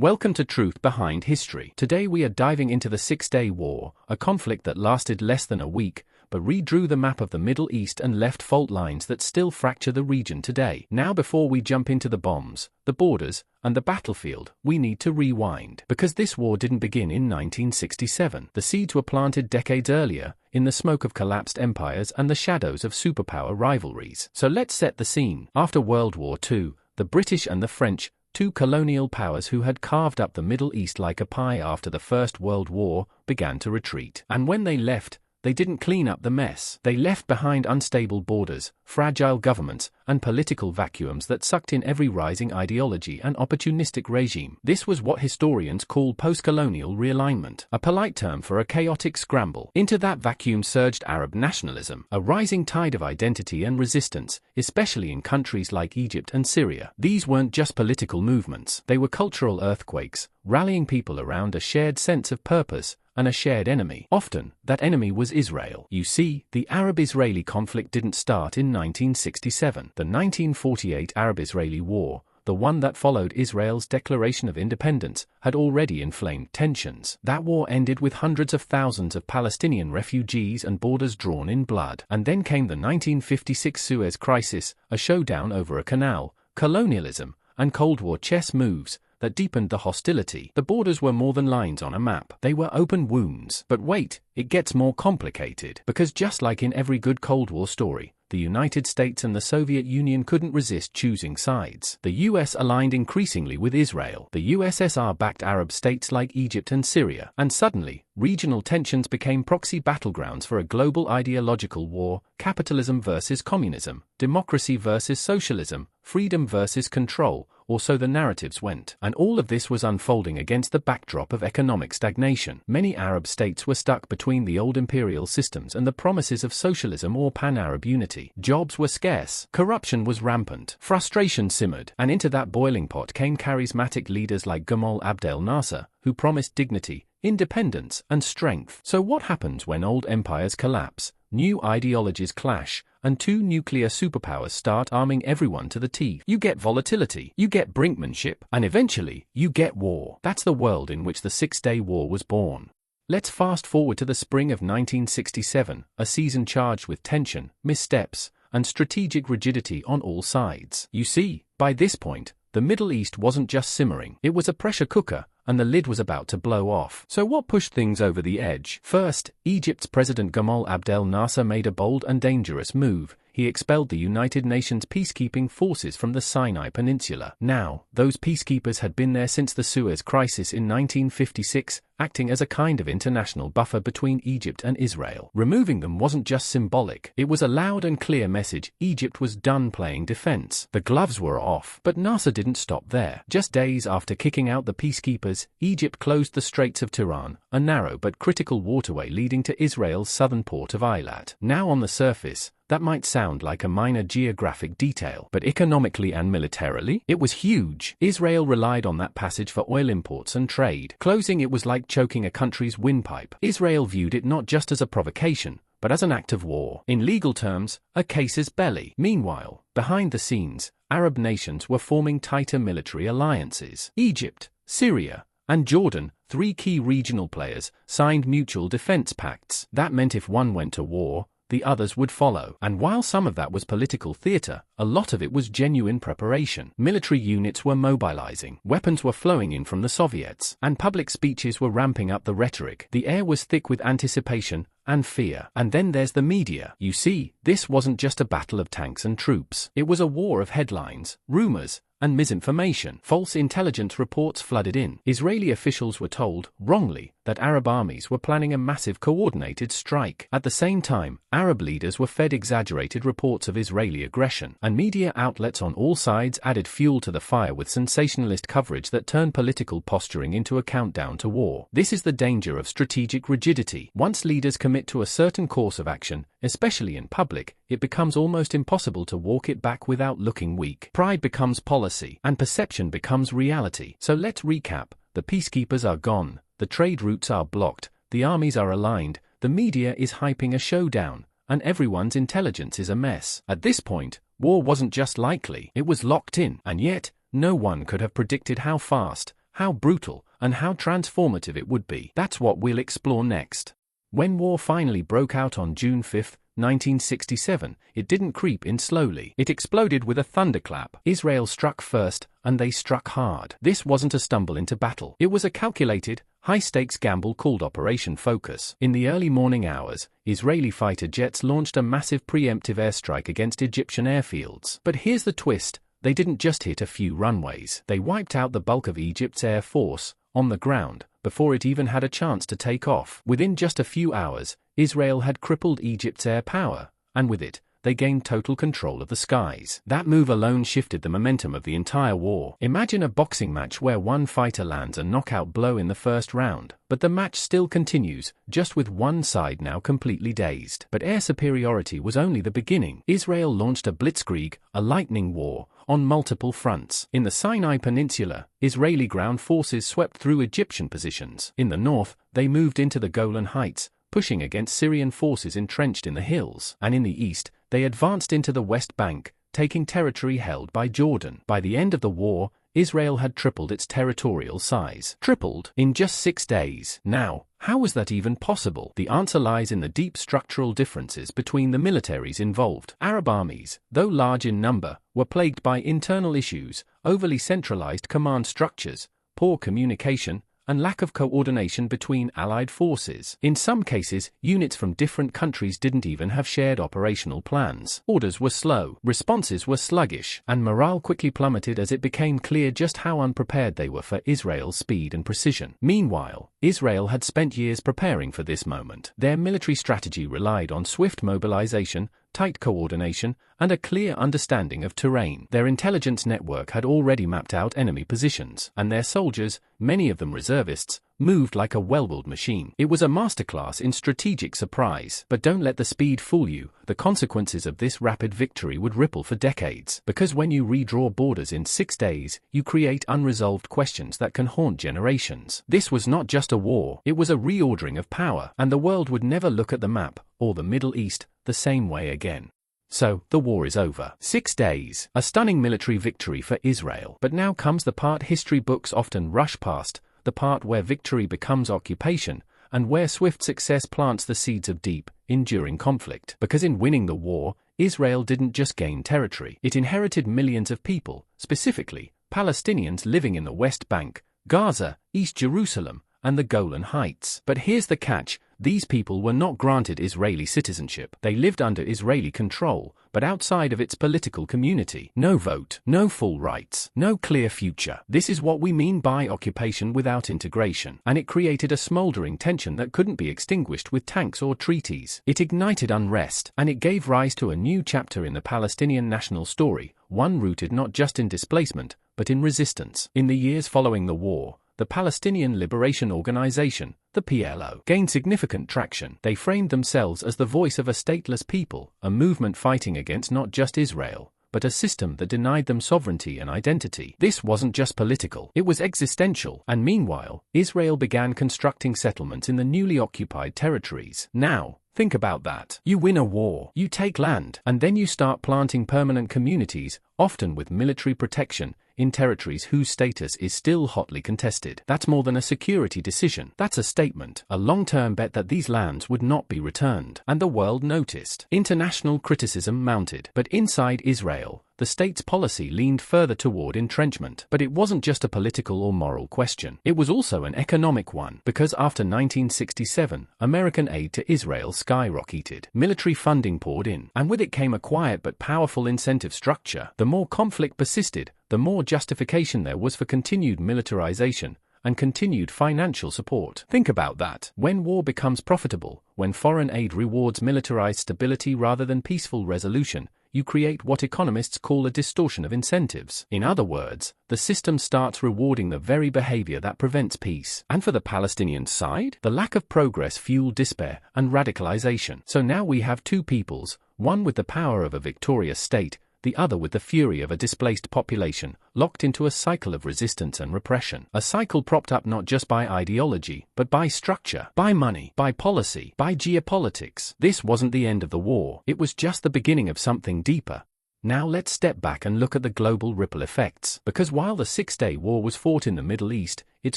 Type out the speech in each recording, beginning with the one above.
Welcome to Truth Behind History. Today we are diving into the Six-Day War, a conflict that lasted less than a week, but redrew the map of the Middle East and left fault lines that still fracture the region today. Now, before we jump into the bombs, the borders, and the battlefield, we need to rewind. Because this war didn't begin in 1967. The seeds were planted decades earlier, in the smoke of collapsed empires and the shadows of superpower rivalries. So let's set the scene. After World War II, the British and the French, two colonial powers who had carved up the Middle East like a pie after the First World War, began to retreat. And when they left, they didn't clean up the mess. They left behind unstable borders, fragile governments, and political vacuums that sucked in every rising ideology and opportunistic regime. This was what historians call post-colonial realignment, a polite term for a chaotic scramble. Into that vacuum surged Arab nationalism, a rising tide of identity and resistance, especially in countries like Egypt and Syria. These weren't just political movements, they were cultural earthquakes, rallying people around a shared sense of purpose and a shared enemy. Often, that enemy was Israel. You see, the Arab-Israeli conflict didn't start in 1967. The 1948 Arab-Israeli War, the one that followed Israel's declaration of independence, had already inflamed tensions. That war ended with hundreds of thousands of Palestinian refugees and borders drawn in blood. And then came the 1956 Suez Crisis, a showdown over a canal, colonialism, and Cold War chess moves that deepened the hostility. The borders were more than lines on a map. They were open wounds. But wait, it gets more complicated. Because just like in every good Cold War story, the United States and the Soviet Union couldn't resist choosing sides. The US aligned increasingly with Israel. The USSR backed Arab states like Egypt and Syria. And suddenly, regional tensions became proxy battlegrounds for a global ideological war: capitalism versus communism, democracy versus socialism, freedom versus control, or so the narratives went. And all of this was unfolding against the backdrop of economic stagnation. Many Arab states were stuck between the old imperial systems and the promises of socialism or pan-Arab unity. Jobs were scarce, corruption was rampant, frustration simmered, and into that boiling pot came charismatic leaders like Gamal Abdel Nasser, who promised dignity, independence, and strength. So what happens when old empires collapse, new ideologies clash, and two nuclear superpowers start arming everyone to the teeth? You get volatility, you get brinkmanship, and eventually, you get war. That's the world in which the Six-Day War was born. Let's fast forward to the spring of 1967, a season charged with tension, missteps, and strategic rigidity on all sides. You see, by this point, the Middle East wasn't just simmering, it was a pressure cooker, and the lid was about to blow off. So what pushed things over the edge? First, Egypt's President Gamal Abdel Nasser made a bold and dangerous move. He expelled the United Nations peacekeeping forces from the Sinai Peninsula. Now, those peacekeepers had been there since the Suez Crisis in 1956, acting as a kind of international buffer between Egypt and Israel. Removing them wasn't just symbolic, it was a loud and clear message: Egypt was done playing defense. The gloves were off. But Nasser didn't stop there. Just days after kicking out the peacekeepers, Egypt closed the Straits of Tiran, a narrow but critical waterway leading to Israel's southern port of Eilat. Now, on the surface, that might sound like a minor geographic detail, but economically and militarily, it was huge. Israel relied on that passage for oil imports and trade. Closing it was like choking a country's windpipe. Israel viewed it not just as a provocation, but as an act of war. In legal terms, a casus belli. Meanwhile, behind the scenes, Arab nations were forming tighter military alliances. Egypt, Syria, and Jordan, three key regional players, signed mutual defense pacts. That meant if one went to war, the others would follow. And while some of that was political theater, a lot of it was genuine preparation. Military units were mobilizing, weapons were flowing in from the Soviets, and public speeches were ramping up the rhetoric. The air was thick with anticipation and fear. And then there's the media. You see, this wasn't just a battle of tanks and troops. It was a war of headlines, rumors, and misinformation. False intelligence reports flooded in. Israeli officials were told, wrongly, that Arab armies were planning a massive coordinated strike. At the same time, Arab leaders were fed exaggerated reports of Israeli aggression, and media outlets on all sides added fuel to the fire with sensationalist coverage that turned political posturing into a countdown to war. This is the danger of strategic rigidity. Once leaders commit to a certain course of action, especially in public, it becomes almost impossible to walk it back without looking weak. Pride becomes policy, and perception becomes reality. So let's recap. The peacekeepers are gone, the trade routes are blocked, the armies are aligned, the media is hyping a showdown, and everyone's intelligence is a mess. At this point, war wasn't just likely, it was locked in. And yet, no one could have predicted how fast, how brutal, and how transformative it would be. That's what we'll explore next. When war finally broke out on June 5, 1967, it didn't creep in slowly. It exploded with a thunderclap. Israel struck first, and they struck hard. This wasn't a stumble into battle. It was a calculated, high-stakes gamble called Operation Focus. In the early morning hours, Israeli fighter jets launched a massive preemptive airstrike against Egyptian airfields. But here's the twist. They didn't just hit a few runways. They wiped out the bulk of Egypt's air force, on the ground, before it even had a chance to take off. Within just a few hours, Israel had crippled Egypt's air power, and with it, they gained total control of the skies. That move alone shifted the momentum of the entire war. Imagine a boxing match where one fighter lands a knockout blow in the first round, but the match still continues, just with one side now completely dazed. But air superiority was only the beginning. Israel launched a blitzkrieg, a lightning war, on multiple fronts. In the Sinai Peninsula, Israeli ground forces swept through Egyptian positions. In the north, they moved into the Golan Heights, pushing against Syrian forces entrenched in the hills. And in the east, they advanced into the West Bank, taking territory held by Jordan. By the end of the war, Israel had tripled its territorial size. Tripled in just 6 days. Now, how was that even possible? The answer lies in the deep structural differences between the militaries involved. Arab armies, though large in number, were plagued by internal issues, overly centralized command structures, poor communication, and lack of coordination between allied forces. In some cases, units from different countries didn't even have shared operational plans. Orders were slow, responses were sluggish, and morale quickly plummeted as it became clear just how unprepared they were for Israel's speed and precision. Meanwhile, Israel had spent years preparing for this moment. Their military strategy relied on swift mobilization, tight coordination, and a clear understanding of terrain. Their intelligence network had already mapped out enemy positions, and their soldiers, many of them reservists, moved like a well-oiled machine. It was a masterclass in strategic surprise. But don't let the speed fool you. The consequences of this rapid victory would ripple for decades. Because when you redraw borders in 6 days, you create unresolved questions that can haunt generations. This was not just a war, it was a reordering of power, and the world would never look at the map, or the Middle East, the same way again. So, the war is over. 6 days. A stunning military victory for Israel. But now comes the part history books often rush past, the part where victory becomes occupation, and where swift success plants the seeds of deep, enduring conflict. Because in winning the war, Israel didn't just gain territory. It inherited millions of people, specifically, Palestinians living in the West Bank, Gaza, East Jerusalem, and the Golan Heights. But here's the catch. These people were not granted Israeli citizenship. They lived under Israeli control, but outside of its political community. No vote, no full rights, no clear future. This is what we mean by occupation without integration. And it created a smoldering tension that couldn't be extinguished with tanks or treaties. It ignited unrest, and it gave rise to a new chapter in the Palestinian national story, one rooted not just in displacement, but in resistance. In the years following the war, the Palestinian Liberation Organization, the PLO, gained significant traction. They framed themselves as the voice of a stateless people, a movement fighting against not just Israel, but a system that denied them sovereignty and identity. This wasn't just political, it was existential. And meanwhile, Israel began constructing settlements in the newly occupied territories. Now, think about that. You win a war, you take land, and then you start planting permanent communities, often with military protection, in territories whose status is still hotly contested. That's more than a security decision. That's a statement, a long-term bet that these lands would not be returned. And the world noticed. International criticism mounted. But inside Israel, the state's policy leaned further toward entrenchment. But it wasn't just a political or moral question. It was also an economic one. Because after 1967, American aid to Israel skyrocketed. Military funding poured in. And with it came a quiet but powerful incentive structure. The more conflict persisted, the more justification there was for continued militarization and continued financial support. Think about that. When war becomes profitable, when foreign aid rewards militarized stability rather than peaceful resolution, you create what economists call a distortion of incentives. In other words, the system starts rewarding the very behavior that prevents peace. And for the Palestinian side, the lack of progress fueled despair and radicalization. So now we have two peoples, one with the power of a victorious state, the other with the fury of a displaced population, locked into a cycle of resistance and repression. A cycle propped up not just by ideology, but by structure, by money, by policy, by geopolitics. This wasn't the end of the war, it was just the beginning of something deeper. Now let's step back and look at the global ripple effects. Because while the Six-Day War was fought in the Middle East, its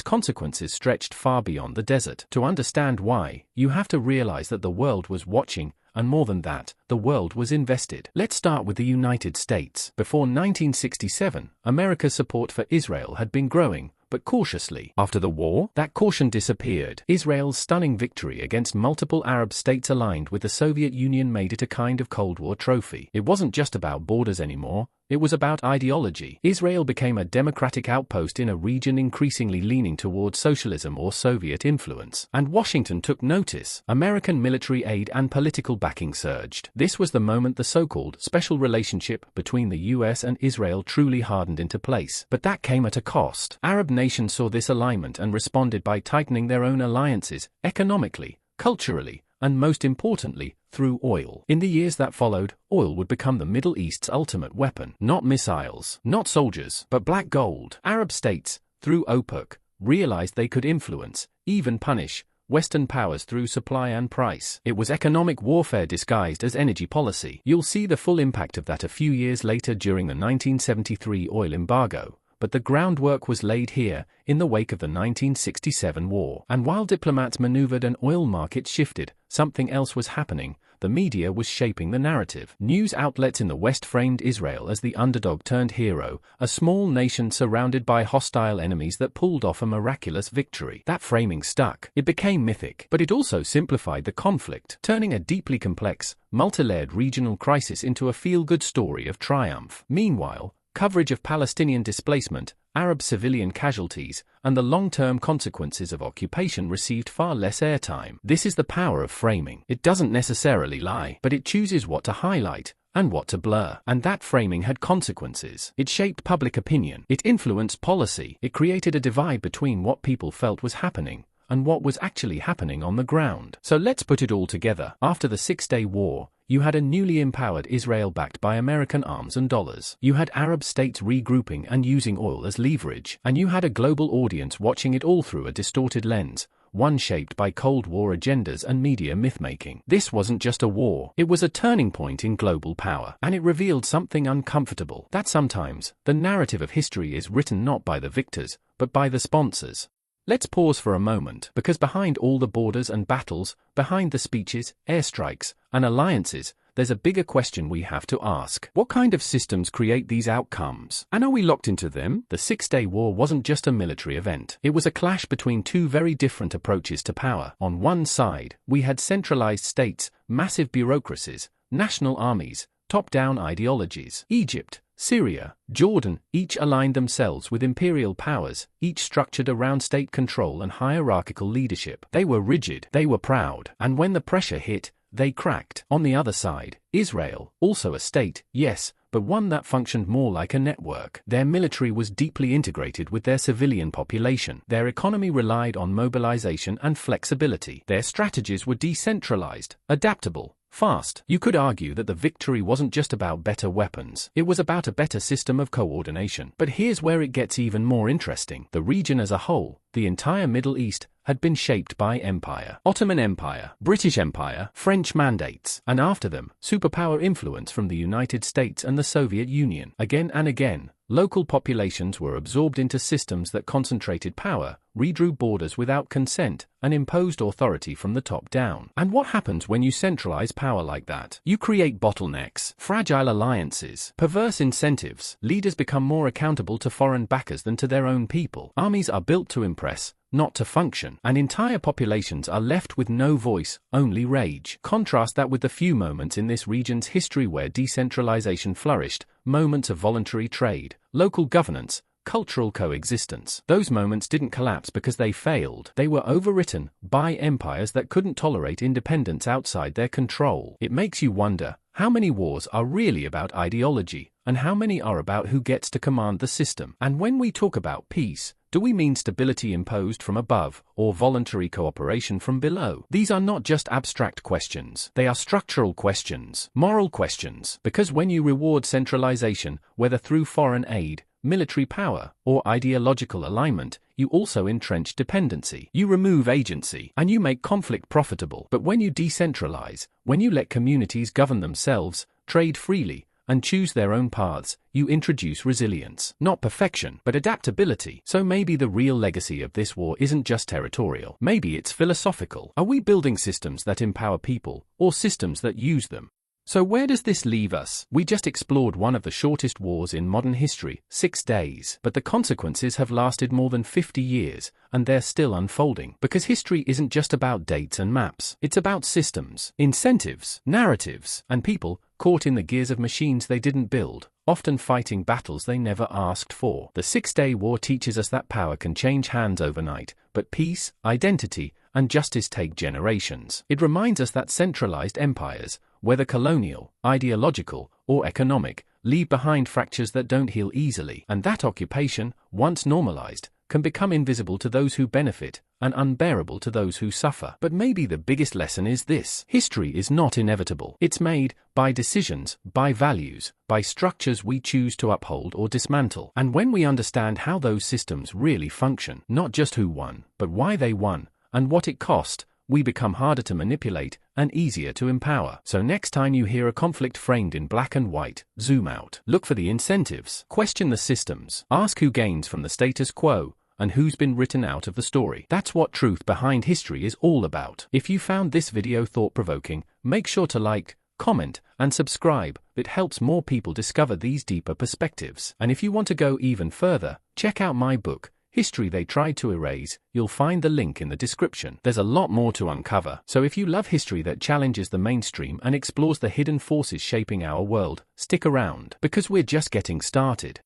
consequences stretched far beyond the desert. To understand why, you have to realize that the world was watching, and more than that, the world was invested. Let's start with the United States. Before 1967, America's support for Israel had been growing, but cautiously. After the war, that caution disappeared. Israel's stunning victory against multiple Arab states aligned with the Soviet Union made it a kind of Cold War trophy. It wasn't just about borders anymore, it was about ideology. Israel became a democratic outpost in a region increasingly leaning towards socialism or Soviet influence. And Washington took notice. American military aid and political backing surged. This was the moment the so-called special relationship between the US and Israel truly hardened into place. But that came at a cost. Arab nations saw this alignment and responded by tightening their own alliances, economically, culturally, and most importantly, through oil. In the years that followed, oil would become the Middle East's ultimate weapon. Not missiles, not soldiers, but black gold. Arab states, through OPEC, realized they could influence, even punish, Western powers through supply and price. It was economic warfare disguised as energy policy. You'll see the full impact of that a few years later during the 1973 oil embargo. But the groundwork was laid here, in the wake of the 1967 war. And while diplomats maneuvered and oil markets shifted, something else was happening. The media was shaping the narrative. News outlets in the West framed Israel as the underdog-turned-hero, a small nation surrounded by hostile enemies that pulled off a miraculous victory. That framing stuck. It became mythic. But it also simplified the conflict, turning a deeply complex, multi-layered regional crisis into a feel-good story of triumph. Meanwhile, coverage of Palestinian displacement, Arab civilian casualties, and the long-term consequences of occupation received far less airtime. This is the power of framing. It doesn't necessarily lie, but it chooses what to highlight and what to blur. And that framing had consequences. It shaped public opinion. It influenced policy. It created a divide between what people felt was happening and what was actually happening on the ground. So let's put it all together. After the Six-Day War, you had a newly empowered Israel backed by American arms and dollars. You had Arab states regrouping and using oil as leverage. And you had a global audience watching it all through a distorted lens, one shaped by Cold War agendas and media myth-making. This wasn't just a war. It was a turning point in global power. And it revealed something uncomfortable. That sometimes, the narrative of history is written not by the victors, but by the sponsors. Let's pause for a moment, because behind all the borders and battles, behind the speeches, airstrikes, and alliances, there's a bigger question we have to ask. What kind of systems create these outcomes? And are we locked into them? The Six-Day War wasn't just a military event. It was a clash between two very different approaches to power. On one side, we had centralized states, massive bureaucracies, national armies, top-down ideologies. Egypt, Syria, Jordan, each aligned themselves with imperial powers, each structured around state control and hierarchical leadership. They were rigid, they were proud, and when the pressure hit, they cracked. On the other side, Israel, also a state, yes, but one that functioned more like a network. Their military was deeply integrated with their civilian population. Their economy relied on mobilization and flexibility. Their strategies were decentralized, adaptable, fast. You could argue that the victory wasn't just about better weapons, it was about a better system of coordination. But here's where it gets even more interesting. The region as a whole, the entire Middle East, had been shaped by empire. Ottoman Empire, British Empire, French mandates, and after them, superpower influence from the United States and the Soviet Union. Again and again, local populations were absorbed into systems that concentrated power, redrew borders without consent, and imposed authority from the top down. And what happens when you centralize power like that? You create bottlenecks, fragile alliances, perverse incentives. Leaders become more accountable to foreign backers than to their own people. Armies are built to impress, not to function, and entire populations are left with no voice, only rage. Contrast that with the few moments in this region's history where decentralization flourished, moments of voluntary trade, local governance, cultural coexistence. Those moments didn't collapse because they failed. They were overwritten by empires that couldn't tolerate independence outside their control. It makes you wonder, how many wars are really about ideology, and how many are about who gets to command the system? And when we talk about peace, do we mean stability imposed from above, or voluntary cooperation from below? These are not just abstract questions. They are structural questions, moral questions. Because when you reward centralization, whether through foreign aid, military power, or ideological alignment, you also entrench dependency. You remove agency, and you make conflict profitable. But when you decentralize, when you let communities govern themselves, trade freely, and choose their own paths, you introduce resilience. Not perfection, but adaptability. So maybe the real legacy of this war isn't just territorial. Maybe it's philosophical. Are we building systems that empower people, or systems that use them? So where does this leave us? We just explored one of the shortest wars in modern history, 6 days. But the consequences have lasted more than 50 years, and they're still unfolding. Because history isn't just about dates and maps. It's about systems, incentives, narratives, and people caught in the gears of machines they didn't build, often fighting battles they never asked for. The 6-Day War teaches us that power can change hands overnight, but peace, identity, and justice take generations. It reminds us that centralized empires, whether colonial, ideological, or economic, leave behind fractures that don't heal easily, and that occupation, once normalized, can become invisible to those who benefit, and unbearable to those who suffer. But maybe the biggest lesson is this: history is not inevitable. It's made by decisions, by values, by structures we choose to uphold or dismantle. And when we understand how those systems really function, not just who won, but why they won, and what it cost, we become harder to manipulate and easier to empower. So next time you hear a conflict framed in black and white, zoom out. Look for the incentives. Question the systems. Ask who gains from the status quo, and who's been written out of the story. That's what truth behind history is all about. If you found this video thought-provoking, make sure to like, comment, and subscribe. It helps more people discover these deeper perspectives. And if you want to go even further, check out my book, History They Tried to Erase. You'll find the link in the description. There's a lot more to uncover, so if you love history that challenges the mainstream and explores the hidden forces shaping our world, stick around, because we're just getting started.